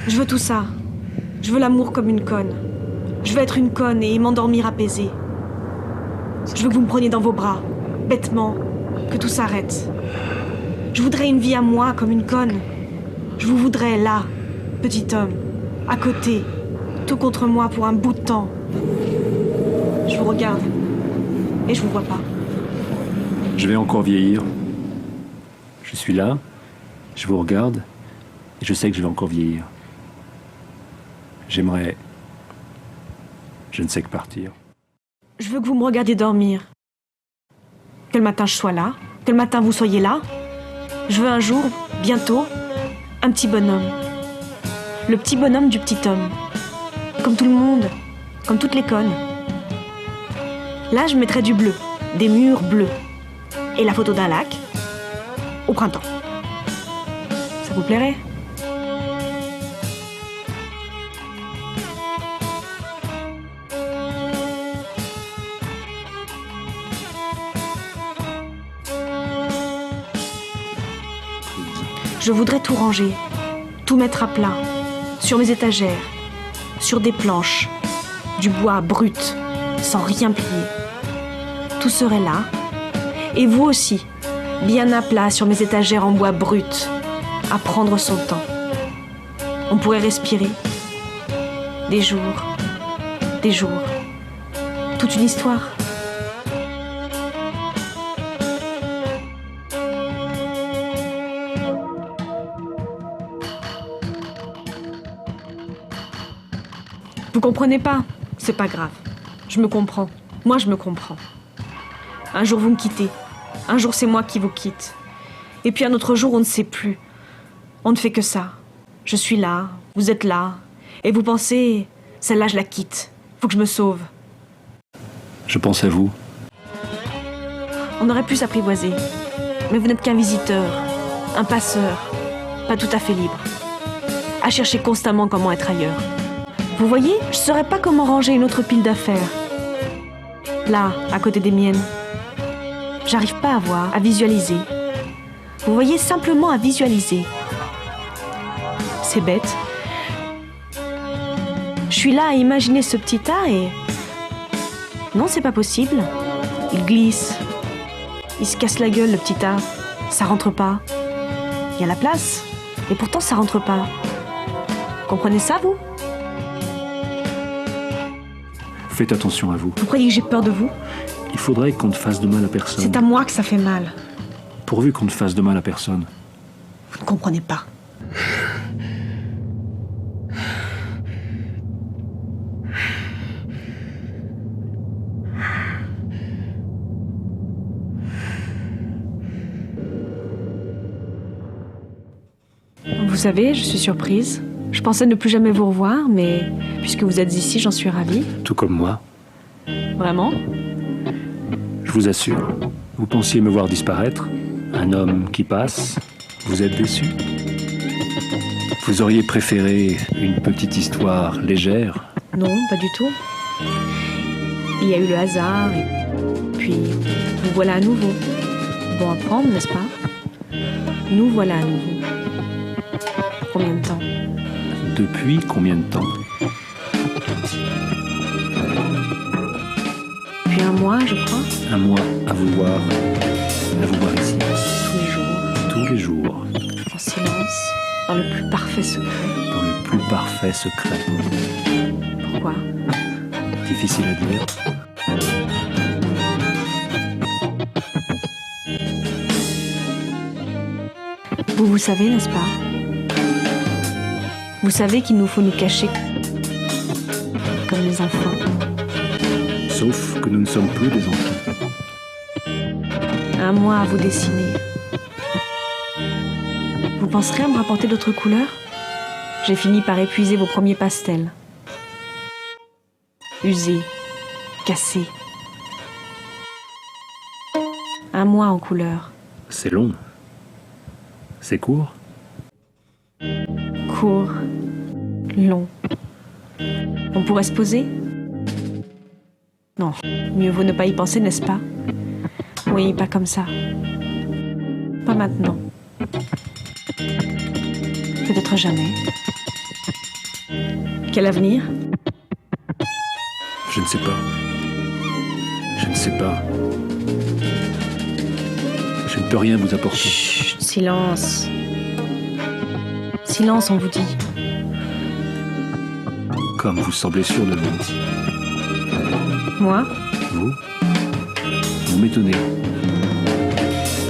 Je veux tout ça. Je veux l'amour comme une conne. Je veux être une conne et m'endormir apaisée. Je veux que vous me preniez dans vos bras, bêtement, que tout s'arrête. Je voudrais une vie à moi comme une conne. Je vous voudrais là, petit homme, à côté, tout contre moi pour un bout de temps. Je vous regarde et je vous vois pas. Je vais encore vieillir. Je suis là, je vous regarde et je sais que je vais encore vieillir. J'aimerais... Je ne sais que partir. Je veux que vous me regardiez dormir. Que le matin je sois là, que le matin vous soyez là. Je veux un jour, bientôt, un petit bonhomme. Le petit bonhomme du petit homme. Comme tout le monde, comme toutes les connes. Là, je mettrais du bleu, des murs bleus. Et la photo d'un lac, au printemps. Ça vous plairait ? Je voudrais tout ranger, tout mettre à plat, sur mes étagères, sur des planches, du bois brut, sans rien plier. Tout serait là, et vous aussi, bien à plat sur mes étagères en bois brut, à prendre son temps. On pourrait respirer. Des jours, toute une histoire. Vous comprenez pas? C'est pas grave. Je me comprends. Moi, je me comprends. Un jour, vous me quittez. Un jour, c'est moi qui vous quitte. Et puis un autre jour, on ne sait plus. On ne fait que ça. Je suis là, vous êtes là. Et vous pensez, celle-là, je la quitte. Faut que je me sauve. Je pense à vous. On aurait pu s'apprivoiser. Mais vous n'êtes qu'un visiteur, un passeur, pas tout à fait libre. À chercher constamment comment être ailleurs. Vous voyez, je saurais pas comment ranger une autre pile d'affaires. Là, à côté des miennes. J'arrive pas à voir, à visualiser. Vous voyez, simplement à visualiser. C'est bête. Je suis là à imaginer ce petit tas et... Non, c'est pas possible. Il glisse. Il se casse la gueule, le petit tas. Ça rentre pas. Il y a la place. Et pourtant, ça rentre pas. Comprenez ça, vous ? Faites attention à vous. Vous croyez que j'ai peur de vous ? Il faudrait qu'on ne fasse de mal à personne. C'est à moi que ça fait mal. Pourvu qu'on ne fasse de mal à personne. Vous ne comprenez pas. Vous savez, je suis surprise. Je pensais ne plus jamais vous revoir, mais puisque vous êtes ici, j'en suis ravie. Tout comme moi. Vraiment ? Je vous assure, vous pensiez me voir disparaître. Un homme qui passe, vous êtes déçu. Vous auriez préféré une petite histoire légère. Non, pas du tout. Il y a eu le hasard, et puis vous voilà à nouveau. Bon à prendre, n'est-ce pas ? Nous voilà à nouveau. Combien de temps ? Depuis combien de temps ? Depuis un mois, je crois. Un mois à vous voir ici. Tous les jours. Tous les jours. En silence, dans le plus parfait secret. Dans le plus parfait secret. Pourquoi ? Difficile à dire. Vous savez, n'est-ce pas ? Vous savez qu'il nous faut nous cacher comme les enfants. Sauf que nous ne sommes plus des enfants. Un mois à vous dessiner. Vous penserez à me rapporter d'autres couleurs ? J'ai fini par épuiser vos premiers pastels. Usés, cassés. Un mois en couleurs. C'est long. C'est court. Court, long. On pourrait se poser ? Non, mieux vaut ne pas y penser, n'est-ce pas ? Oui, pas comme ça. Pas maintenant. Peut-être jamais. Quel avenir? Je ne sais pas. Je ne sais pas. Je ne peux rien vous apporter. Chut, silence. Silence, on vous dit. Comme vous semblez sûr de vous. Moi, Vous? Vous m'étonnez.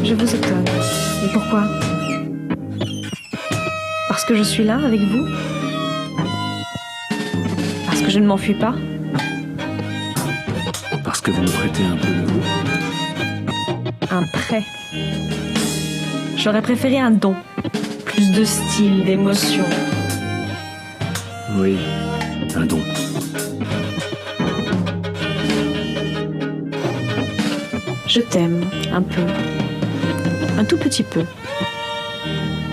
je vous étonne. Et pourquoi? Parce que je suis là avec vous? Parce que je ne m'enfuis pas? Parce que vous me prêtez un peu de vous. Un prêt. J'aurais préféré un don. Plus de style, d'émotion. Oui, un don. Je t'aime un peu. Un tout petit peu.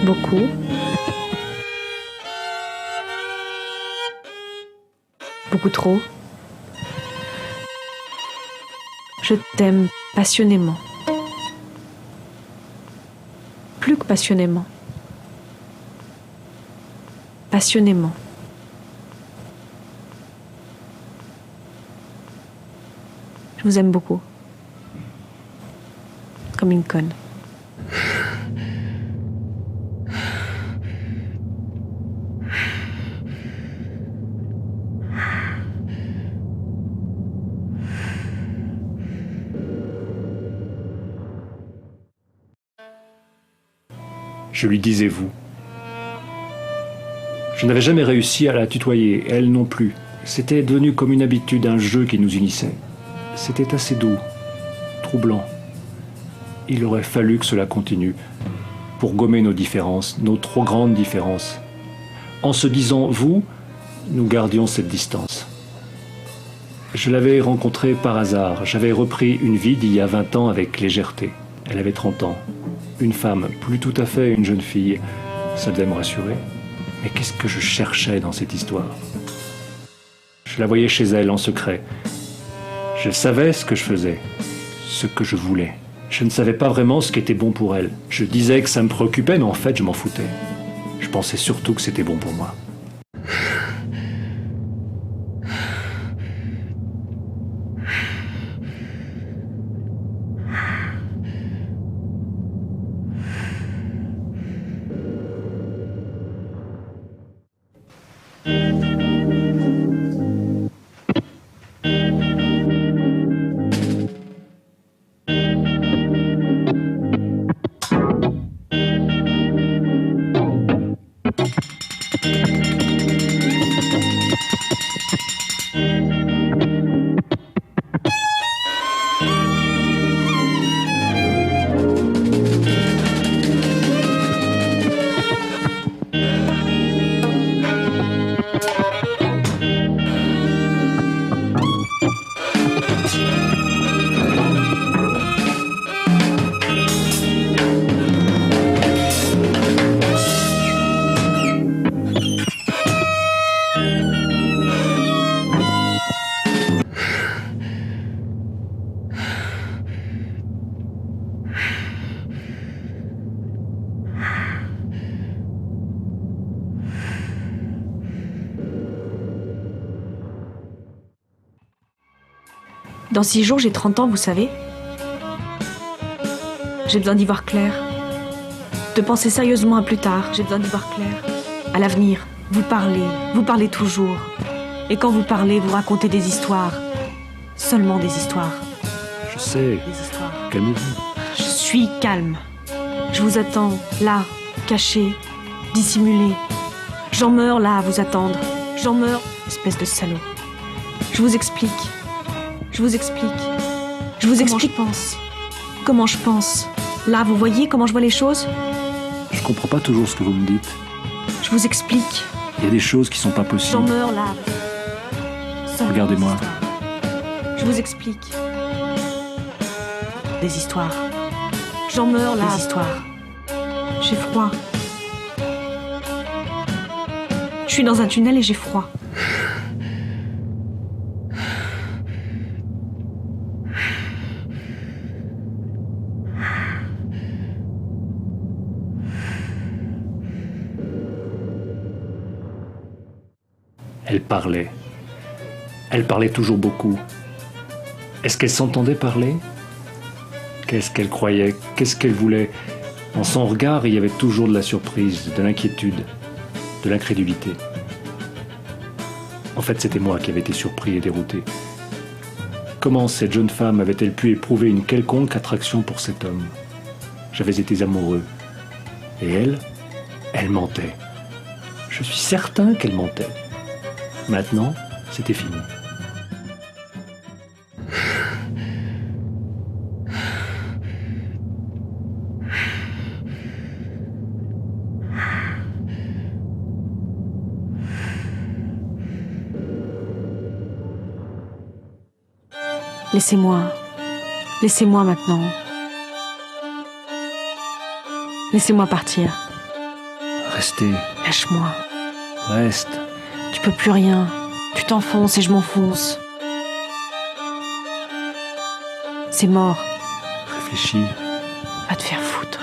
Beaucoup. Beaucoup trop. Je t'aime passionnément. Plus que passionnément. Passionnément. Je vous aime beaucoup. Comme une conne. Je lui disais vous. Je n'avais jamais réussi à la tutoyer, elle non plus. C'était devenu comme une habitude, un jeu qui nous unissait. C'était assez doux, troublant. Il aurait fallu que cela continue, pour gommer nos différences, nos trop grandes différences. En se disant vous, nous gardions cette distance. Je l'avais rencontrée par hasard. J'avais repris une vie d'il y a 20 ans avec légèreté. Elle avait 30 ans. Une femme, plus tout à fait une jeune fille. Ça devait me rassurer. Mais qu'est-ce que je cherchais dans cette histoire? Je la voyais chez elle en secret. Je savais ce que je faisais, ce que je voulais. Je ne savais pas vraiment ce qui était bon pour elle. Je disais que ça me préoccupait, mais en fait, je m'en foutais. Je pensais surtout que c'était bon pour moi. Dans 6 jours, j'ai 30 ans, vous savez. J'ai besoin d'y voir clair. De penser sérieusement à plus tard. J'ai besoin d'y voir clair. À l'avenir, vous parlez toujours. Et quand vous parlez, vous racontez des histoires. Seulement des histoires. Je sais, Des histoires. calmez-vous. Je suis calme. Je vous attends, là, caché, dissimulé. J'en meurs, là, à vous attendre. J'en meurs, espèce de salaud. Je vous explique. Je vous explique. Je vous explique. Comment je pense. Là, vous voyez comment je vois les choses? Je comprends pas toujours ce que vous me dites. Je vous explique. Il y a des choses qui sont pas J'en possibles. meurs, là. Seulement Regardez-moi. des histoires. Je vous explique. Des histoires. J'en meurs, là. Des histoires. J'ai froid. Je suis dans un tunnel et j'ai froid. Elle parlait. Elle parlait toujours beaucoup. Est-ce qu'elle s'entendait parler? Qu'est-ce qu'elle croyait? Qu'est-ce qu'elle voulait? Dans son regard, il y avait toujours de la surprise, de l'inquiétude, de l'incrédulité. En fait, c'était moi qui avais été surpris et dérouté. Comment cette jeune femme avait-elle pu éprouver une quelconque attraction pour cet homme? J'avais été amoureux. Et elle mentait. Je suis certain qu'elle mentait. Maintenant, c'était fini. Laissez-moi. Laissez-moi maintenant. Laissez-moi partir. Restez. Lâche-moi. Reste. Tu peux plus rien. Tu t'enfonces et je m'enfonce. C'est mort. Réfléchis. Va te faire foutre.